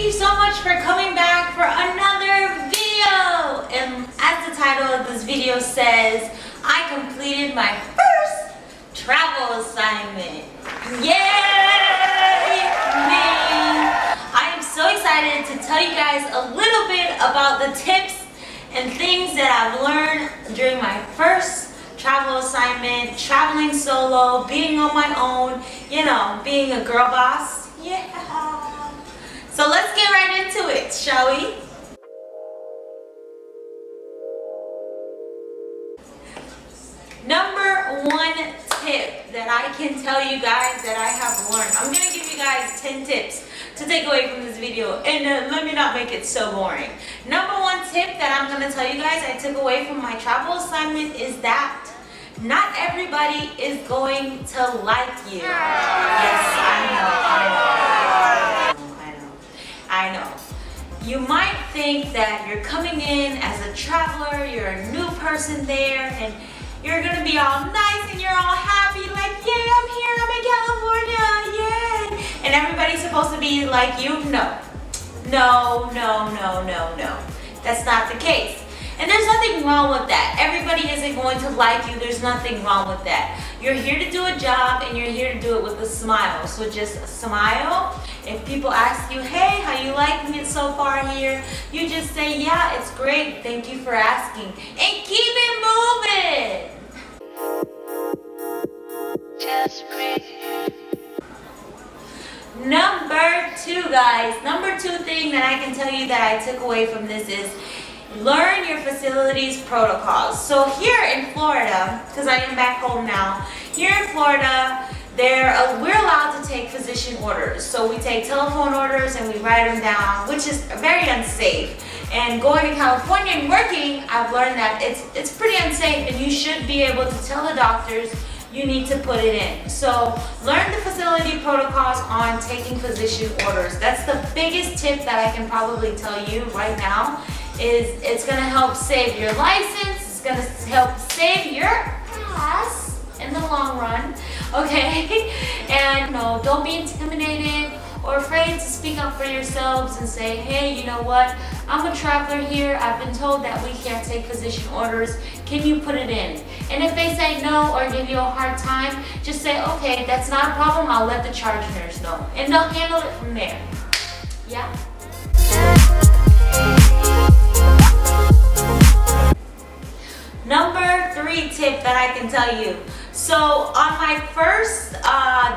you so much for coming back for another video. And as the title of this video says, I completed my first travel assignment. Yay! Me! I am so excited to tell you guys a little bit about the tips and things that I've learned during my first travel assignment, traveling solo, being on my own, you know, being a girl boss. Yeah. So let's get right into it, shall we? Number one tip that I can tell you guys that I have learned. I'm going to give you guys 10 tips to take away from this video, and let me not make it so boring. Number one tip that I'm going to tell you guys I took away from my travel assignment is that not everybody is going to like you. Yes, I know. You might think that you're coming in as a traveler, you're a new person there, and you're gonna be all nice and you're all happy, like, yay, I'm here, I'm in California, yay! And everybody's supposed to be like you? No. That's not the case. And there's nothing wrong with that. Everybody isn't going to like you. There's nothing wrong with that. You're here to do a job and you're here to do it with a smile. So just smile. If people ask you, hey, how you liking it so far here? You just say, yeah, it's great. Thank you for asking. And keep it moving. Just breathe. Number two, guys. Number two thing that I can tell you that I took away from this is learn your facility's protocols. So here in Florida, because I am back home now, here in Florida, we're allowed to take physician orders. So we take telephone orders and we write them down, which is very unsafe. And going to California and working, I've learned that it's pretty unsafe, and you should be able to tell the doctors you need to put it in. So learn the facility protocols on taking physician orders. That's the biggest tip that I can probably tell you right now. It's going to help save your license, it's going to help save your ass in the long run, okay? And no, don't be intimidated or afraid to speak up for yourselves and say, hey, you know what? I'm a traveler here. I've been told that we can't take physician orders. Can you put it in? And if they say no or give you a hard time, just say, okay, that's not a problem. I'll let the charge nurse know. And they'll handle it from there. Yeah? Number three tip that I can tell you. So on my first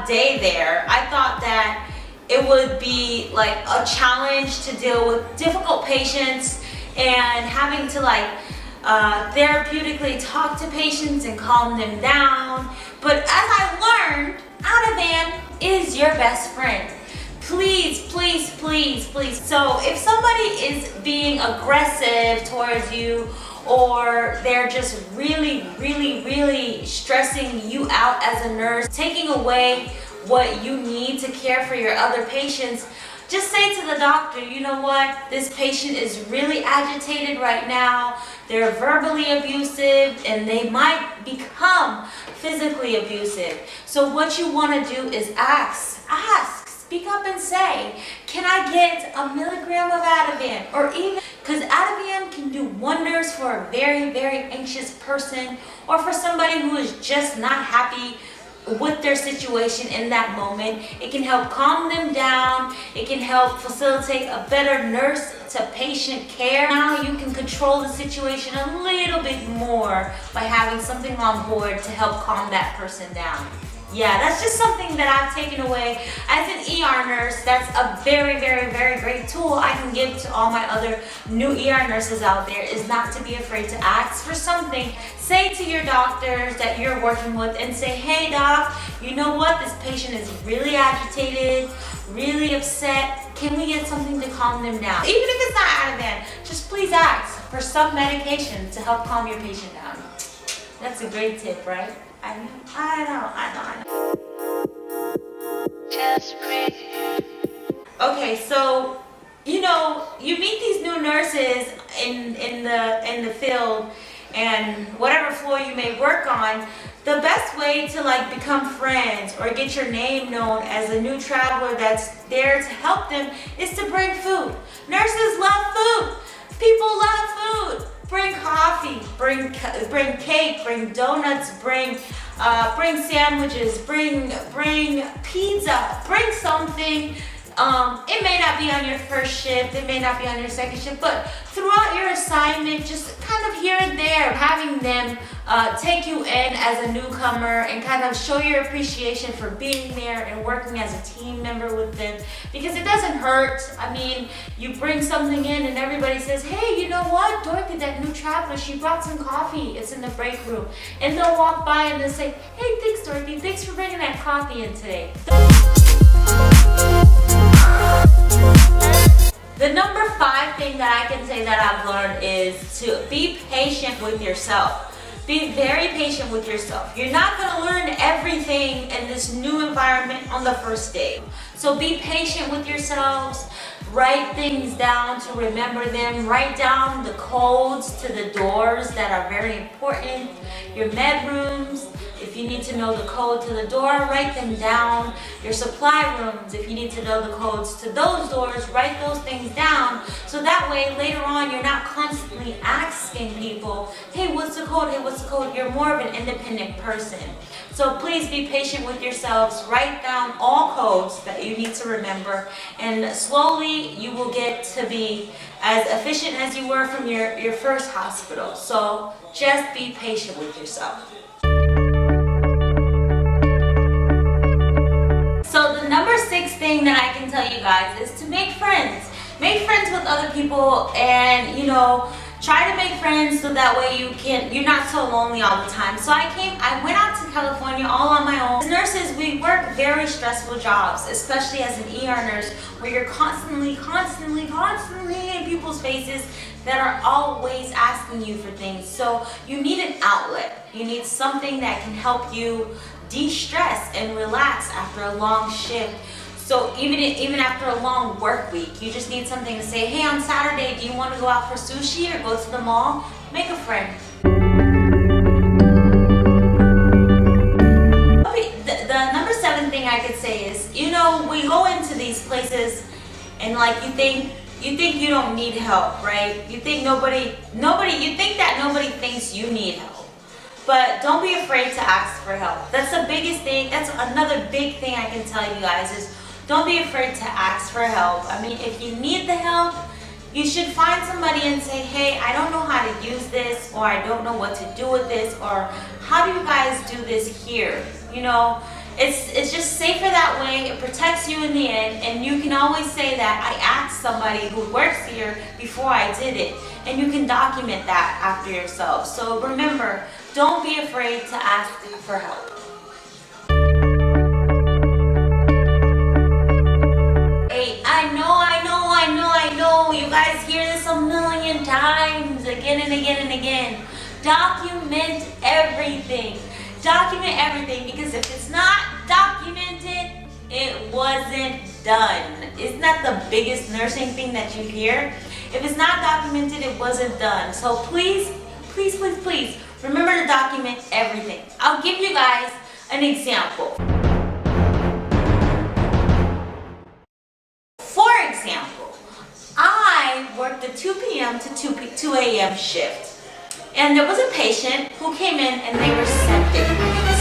day there, I thought that it would be like a challenge to deal with difficult patients and having to therapeutically talk to patients and calm them down. But as I learned, Ativan is your best friend. Please. So if somebody is being aggressive towards you, or they're just really stressing you out as a nurse, taking away what you need to care for your other patients, just say to the doctor, you know what, this patient is really agitated right now, they're verbally abusive, and they might become physically abusive. So what you want to do is ask, speak up and say, can I get a milligram of Ativan? Or even, because Ativan can do wonders for a very anxious person, or for somebody who is just not happy with their situation in that moment. It can help calm them down. It can help facilitate a better nurse to patient care. Now you can control the situation a little bit more by having something on board to help calm that person down. Yeah, that's just something that I've taken away as an ER nurse. That's a very great tool I can give to all my other new ER nurses out there, is not to be afraid to ask for something. Say to your doctors that you're working with and say, hey doc, you know what, this patient is really agitated, really upset. Can we get something to calm them down? Even if it's not Ativan, just please ask for some medication to help calm your patient down. That's a great tip, right? I know. Just breathe. Okay, so you know, you meet these new nurses in the field, and whatever floor you may work on, The best way to like become friends or get your name known as a new traveler that's there to help them is to bring food. Nurses love food. People love food. Bring coffee, bring cake, bring donuts, bring sandwiches, bring pizza, bring something. It may not be on your first shift, it may not be on your second shift, but throughout your assignment, just kind of here and there, having them take you in as a newcomer and kind of show your appreciation for being there and working as a team member with them, because it doesn't hurt. I mean, you bring something in and everybody says, hey, you know what, Dorothy, that new traveler, she brought some coffee, it's in the break room, and they'll walk by and they'll say, hey, thanks Dorothy, thanks for bringing that coffee in today. The number 5 thing that I can say that I've learned is to be patient with yourself. Be very patient with yourself. You're not going to learn everything in this new environment on the first day. So be patient with yourselves. Write things down to remember them. Write down the codes to the doors that are very important. Your med rooms. If you need to know the code to the door, write them down. Your supply rooms, if you need to know the codes to those doors, write those things down. So that way, later on, you're not constantly asking people, hey, what's the code? Hey, what's the code? You're more of an independent person. So please be patient with yourselves. Write down all codes that you need to remember. And slowly, you will get to be as efficient as you were from your first hospital. So just be patient with yourself. So the number 6 thing that I can tell you guys is to make friends. Make friends with other people, and try to make friends so that way you're not so lonely all the time. So I went out to California all on my own. As nurses, we work very stressful jobs, especially as an ER nurse, where you're constantly in people's faces that are always asking you for things. So you need an outlet. You need something that can help you de-stress and relax after a long shift. So even after a long work week, you just need something to say, hey, on Saturday, do you want to go out for sushi or go to the mall? Make a friend. Okay, the number 7 thing I could say is, we go into these places and you think you don't need help, right? You think you think that nobody thinks you need help. But don't be afraid to ask for help. That's the biggest thing. That's another big thing I can tell you guys is don't be afraid to ask for help. I mean, if you need the help, you should find somebody and say, hey, I don't know how to use this, or I don't know what to do with this, or how do you guys do this here? It's just safer that way. It protects you in the end, and you can always say that I asked somebody who works here before I did it, and you can document that after yourself. So remember, don't be afraid to ask for help. Hey, I know, you guys hear this a million times, again and again and again. Document everything. Document everything, because if it's not documented, it wasn't done. Isn't that the biggest nursing thing that you hear? If it's not documented, it wasn't done. So please, remember to document everything. I'll give you guys an example. For example, I worked a 2 p.m. to 2 a.m. shift. And there was a patient who came in and they were septic.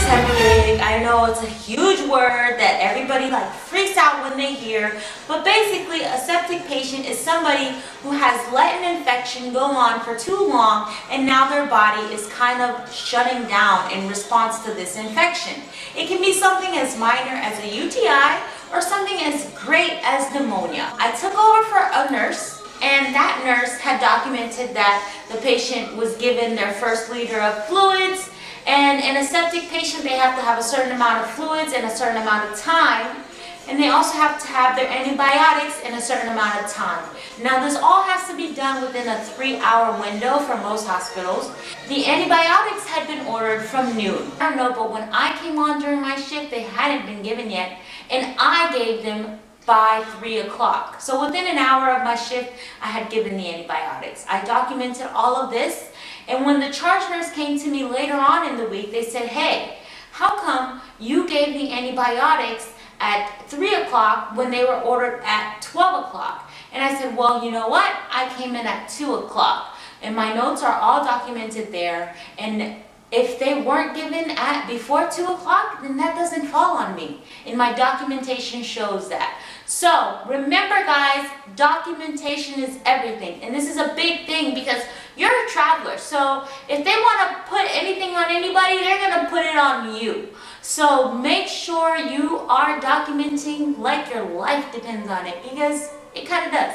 Septic, I know it's a huge word that everybody freaks out when they hear, but basically a septic patient is somebody who has let an infection go on for too long, and now their body is kind of shutting down in response to this infection. It can be something as minor as a UTI or something as great as pneumonia. I took over for a nurse, and that nurse had documented that the patient was given their first liter of fluids, and in a septic patient they have to have a certain amount of fluids in a certain amount of time, and they also have to have their antibiotics in a certain amount of time. Now this all has to be done within a 3-hour window for most hospitals. The antibiotics had been ordered from noon. I don't know, but when I came on during my shift, they hadn't been given yet, and I gave them by 3 o'clock. So within an hour of my shift, I had given the antibiotics. I documented all of this, And when the charge nurse came to me later on in the week, they said, hey, how come you gave the antibiotics at 3 o'clock when they were ordered at 12 o'clock? And I said, well, you know what? I came in at 2 o'clock. And my notes are all documented there. And if they weren't given at before 2 o'clock, then that doesn't fall on me. And my documentation shows that. So remember, guys, documentation is everything. And this is a big thing because you're a traveler. So if they want to put anything on anybody, they're going to put it on you. So make sure you are documenting like your life depends on it, because it kind of does.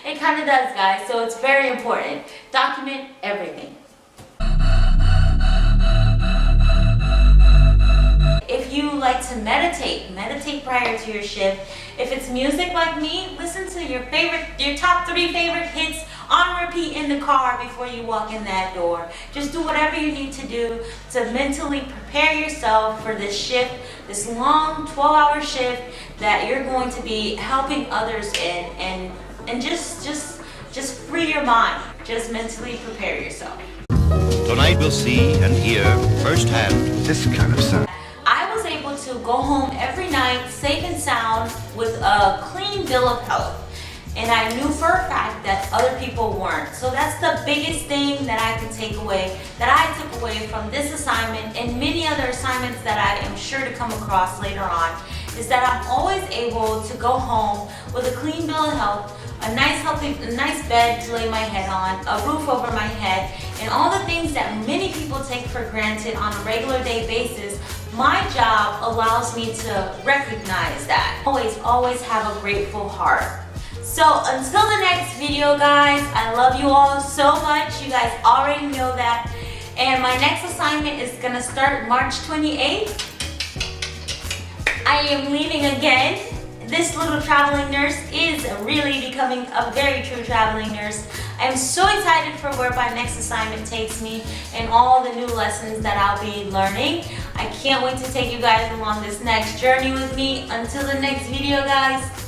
It kind of does, guys. So it's very important. Document everything. If you like to meditate prior to your shift. If it's music like me, listen to your top 3 favorite hits on repeat in the car before you walk in that door. Just do whatever you need to do to mentally prepare yourself for this shift, this long 12-hour shift that you're going to be helping others in, and just free your mind. Just mentally prepare yourself. Tonight we'll see and hear firsthand this kind of sound. I was able to go home every night safe and sound with a clean bill of health. And I knew for a fact that other people weren't. So that's the biggest thing that I could take away, that I took away from this assignment and many other assignments that I am sure to come across later on, is that I'm always able to go home with a clean bill of health, a nice bed to lay my head on, a roof over my head, and all the things that many people take for granted on a regular day basis. My job allows me to recognize that. Always have a grateful heart. So until the next video, guys, I love you all so much. You guys already know that. And my next assignment is gonna start March 28th. I am leaving again. This little traveling nurse is really becoming a very true traveling nurse. I am so excited for where my next assignment takes me and all the new lessons that I'll be learning. I can't wait to take you guys along this next journey with me. Until the next video, guys.